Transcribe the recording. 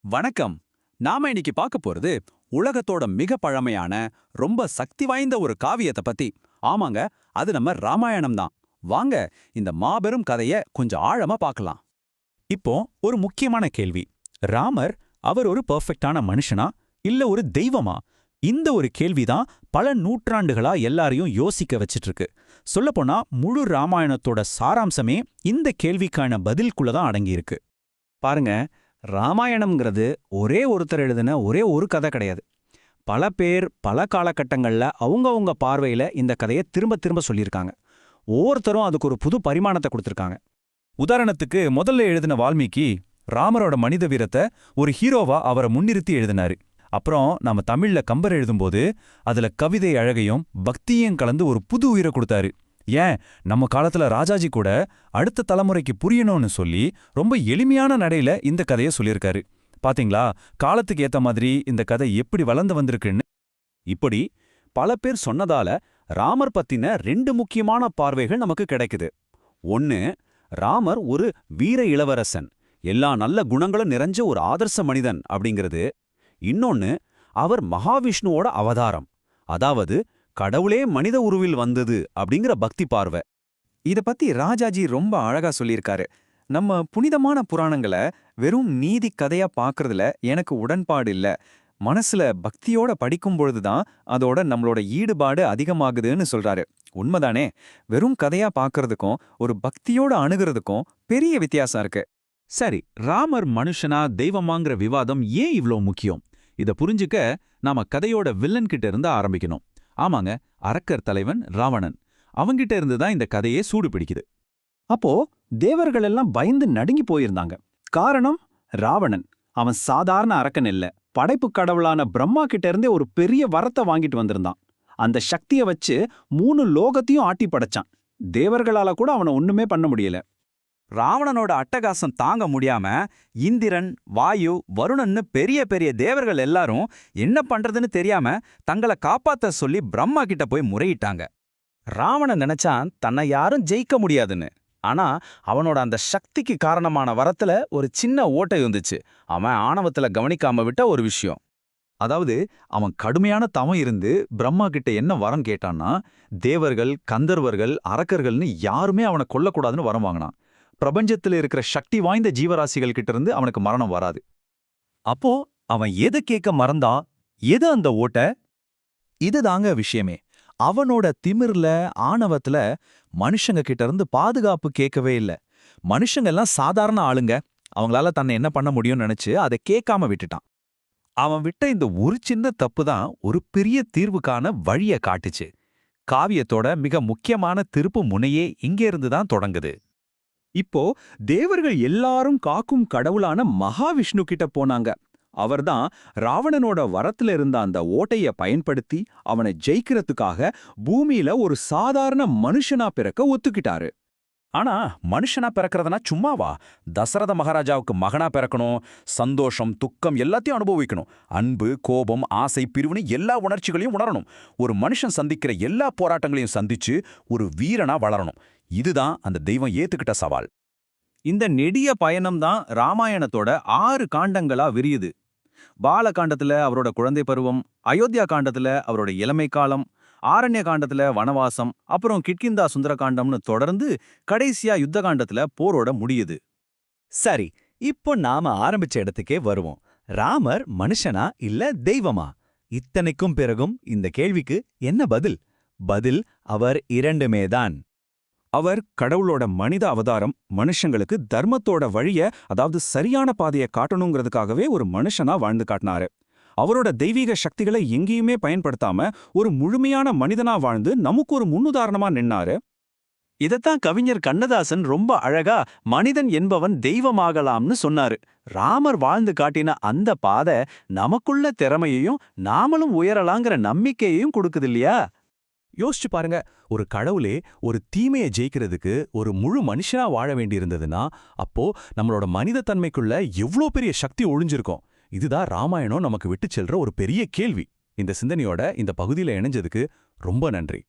வணக்கம். நாம இன்னைக்கு பார்க்க போறது உலகத்தோட மிக பழமையான ரொம்ப சக்தி வாய்ந்த ஒரு காவியத்தை பத்தி. ஆமாங்க, அது நம்ம ராமாயணம் தான். வாங்க இந்த மாபெரும் கதைய கொஞ்சம் ஆழமா பார்க்கலாம். இப்போ ஒரு முக்கியமான கேள்வி. ராமர் அவர் ஒரு பெர்ஃபெக்ட்டான மனுஷனா இல்ல ஒரு தெய்வமா? இந்த ஒரு கேள்விதான் பல நூற்றாண்டுகளா எல்லாரையும் யோசிக்க வச்சிட்டு இருக்கு. சொல்லப்போனா முழு ராமாயணத்தோட சாராம்சமே இந்த கேள்விக்கான பதிலுக்குள்ள தான் அடங்கியிருக்கு. பாருங்க, ராமாயணம்ங்கிறது ஒரே ஒருத்தர் எழுதின ஒரே ஒரு கதை கிடையாது. பல பேர் பல காலகட்டங்கள்ல அவங்கவங்க பார்வையில இந்த கதையை திரும்ப திரும்ப சொல்லியிருக்காங்க. ஒவ்வொருத்தரும் அதுக்கு ஒரு புது பரிமாணத்தை கொடுத்துருக்காங்க. உதாரணத்துக்கு முதல்ல எழுதின வால்மீகி ராமரோட மனித வீரத்தை ஒரு ஹீரோவா அவரை முன்னிறுத்தி எழுதினாரு. அப்புறம் நாம தமிழ்ல கம்பர் எழுதும்போது அதுல கவிதை அழகையும் பக்தியையும் கலந்து ஒரு புது உயிரை கொடுத்தாரு. ஏன், நம்ம காலத்துல ராஜாஜி கூட அடுத்த தலைமுறைக்கு புரியணும்னு சொல்லி ரொம்ப எளிமையான நடையில இந்த கதையை சொல்லியிருக்காரு. பாத்தீங்களா, காலத்துக்கு ஏத்த மாதிரி இந்த கதை எப்படி வளர்ந்து வந்திருக்குன்னு. இப்படி பல பேர் சொன்னதால ராமர் பத்தின ரெண்டு முக்கியமான பார்வைகள் நமக்கு கிடைக்குது. ஒன்னு, ராமர் ஒரு வீர இளவரசன், எல்லா நல்ல குணங்களும் நிறைஞ்ச ஒரு ஆதர்ச மனிதன் அப்படிங்கிறது. இன்னொன்னு, அவர் மகாவிஷ்ணுவோட அவதாரம், அதாவது கடவுளே மனித உருவில் வந்தது அப்படிங்கிற பக்தி பார்வை. இத பத்தி ராஜாஜி ரொம்ப அழகா சொல்லியிருக்காரு. நம்ம புனிதமான புராணங்களை வெறும் நீதி கதையா பார்க்கறதுல எனக்கு உடன்பாடு இல்ல. மனசுல பக்தியோட படிக்கும் பொழுதுதான் அதோட நம்மளோட ஈடுபாடு அதிகமாகுதுன்னு சொல்றாரு. உண்மைதானே? வெறும் கதையா பார்க்கறதுக்கும் ஒரு பக்தியோட அணுகிறதுக்கும் பெரிய வித்தியாசம் இருக்கு. சரி, ராமர் மனுஷனா தெய்வமாங்கிற விவாதம் ஏன் இவ்ளோ முக்கியம்? இத புரிஞ்சுக்க நாம கதையோட வில்லன் கிட்ட இருந்து ஆரம்பிக்கணும். ஆமாங்க, அரக்கர் தலைவன் ராவணன். அவங்கிட்ட இருந்து தான் இந்த கதையே சூடு பிடிக்குது. அப்போ தேவர்கள் எல்லாம் பயந்து நடுங்கி போயிருந்தாங்க. காரணம், ராவணன். அவன் சாதாரண அரக்கன் இல்ல, படைப்பு கடவுளான பிரம்மா கிட்ட இருந்தே ஒரு பெரிய வரத்தை வாங்கிட்டு வந்திருந்தான். அந்த சக்தியை வச்சு 3 லோகத்தையும் ஆட்டி படைச்சான். தேவர்களால கூட அவனை ஒண்ணுமே பண்ண முடியல. ராவணனோட அட்டகாசம் தாங்க முடியாம இந்திரன், வாயு, வருணன்னு பெரிய பெரிய தேவர்கள் எல்லாரும் என்ன பண்றதுன்னு தெரியாம தங்களை காப்பாத்த சொல்லி பிரம்மா கிட்ட போய் முறையிட்டாங்க. ராவணன் நினைச்சான் தன்னை யாரும் ஜெயிக்க முடியாதுன்னு. ஆனா அவனோட அந்த சக்திக்கு காரணமான வரத்துல ஒரு சின்ன ஓட்டை இருந்துச்சு. அவன் ஆணவத்துல கவனிக்காம விட்ட ஒரு விஷயம். அதாவது, அவன் கடுமையான தவம் இருந்து பிரம்மா கிட்ட என்ன வரம் கேட்டான்னா, தேவர்கள், கந்தர்வர்கள், அரக்கர்கள்னு யாருமே அவனை கொல்லக்கூடாதுன்னு வரம் வாங்கினான். பிரபஞ்சத்துல இருக்கிற சக்தி வாய்ந்த ஜீவராசிகள் கிட்ட இருந்து அவனுக்கு மரணம் வராது. அப்போ அவன் எதை கேட்க மறந்தான்? எது அந்த ஓட்ட? இதுதாங்க விஷயமே. அவனோட திமிர்ல, ஆணவத்துல மனுஷங்க கிட்ட இருந்து பாதுகாப்பு கேட்கவே இல்ல. மனுஷங்க எல்லாம் சாதாரண ஆளுங்க, அவங்களால தன்னை என்ன பண்ண முடியும்னு நினைச்சு அதை கேட்காம விட்டுட்டான். அவன் விட்ட இந்த ஒரு சின்ன தப்பு தான் ஒரு பெரிய தீர்வுக்கான வழிய காட்டுச்சு. காவியத்தோட மிக முக்கியமான திருப்பு முனையே இங்கே இருந்து தான் தொடங்குது. இப்போ தேவர்கள் எல்லாரும் காக்கும் கடவுளான மகாவிஷ்ணு கிட்ட போனாங்க. அவர்தான் ராவணனோட வரத்துல இருந்த அந்த ஓட்டைய பயன்படுத்தி அவனை ஜெயிக்கிறதுக்காக பூமியில ஒரு சாதாரண மனுஷனா பிறக்க ஒத்துக்கிட்டாரு. ஆனா மனுஷனா பிறக்கிறதுனா சும்மாவா? தசரத மகாராஜாவுக்கு மகனா பிறக்கணும், சந்தோஷம், துக்கம் எல்லாத்தையும் அனுபவிக்கணும், அன்பு, கோபம், ஆசை, பிரிவுன்னு எல்லா உணர்ச்சிகளையும் உணரணும், ஒரு மனுஷன் சந்திக்கிற எல்லா போராட்டங்களையும் சந்திச்சு ஒரு வீரனா வளரணும். இதுதான் அந்த தெய்வம் ஏத்துக்கிட்ட சவால். இந்த நெடிய பயணம்தான் ராமாயணத்தோட 6 காண்டங்களா விரியுது. பால காண்டத்துல அவரோட குழந்தை பருவம், அயோத்தியா காண்டத்துல அவரோட இளமை காலம், ஆரண்ய காண்டத்துல வனவாசம், அப்புறம் கிட்கிந்தா சுந்தர காண்டம்னு தொடர்ந்து கடைசியா யுத்த காண்டத்துல போரோட முடியுது. சரி, இப்போ நாம ஆரம்பிச்ச இடத்துக்கே வருவோம். ராமர் மனுஷனா இல்ல தெய்வமா? இத்தனைக்கும் பிறகும் இந்த கேள்விக்கு என்ன பதில்? பதில், அவர் இரண்டுமே தான். அவர் கடவுளோட மனித அவதாரம், மனுஷங்களுக்கு தர்மத்தோட வழிய, அதாவது சரியான பாதையை காட்டணுங்கிறதுக்காகவே ஒரு மனுஷனா வாழ்ந்து காட்டினாரு. அவரோட தெய்வீக சக்திகளை எங்கேயுமே பயன்படுத்தாம ஒரு முழுமையான மனிதனா வாழ்ந்து நமக்கு ஒரு முன்னுதாரணமா நின்னாரு. இதத்தான் கவிஞர் கண்ணதாசன் ரொம்ப அழகா மனிதன் என்பவன் தெய்வமாகலாம்னு சொன்னாரு. ராமர் வாழ்ந்து காட்டின அந்த பாதை நமக்குள்ள திறமையையும் நாமளும் உயரலாங்கிற நம்பிக்கையையும் கொடுக்குது இல்லையா? யோசிச்சு பாருங்க, ஒரு கடவுளே ஒரு தீமையை ஜெயிக்கிறதுக்கு ஒரு முழு மனுஷனா வாழ வேண்டியிருந்ததுன்னா, அப்போ நம்மளோட மனித தன்மைக்குள்ள எவ்ளோ பெரிய சக்தி ஒழிஞ்சிருக்கும். இதுதான் ராமாயணம் நமக்கு விட்டு செல்ற ஒரு பெரிய கேள்வி. இந்த சிந்தனையோட இந்த பகுதியில இணைஞ்சதுக்கு ரொம்ப நன்றி.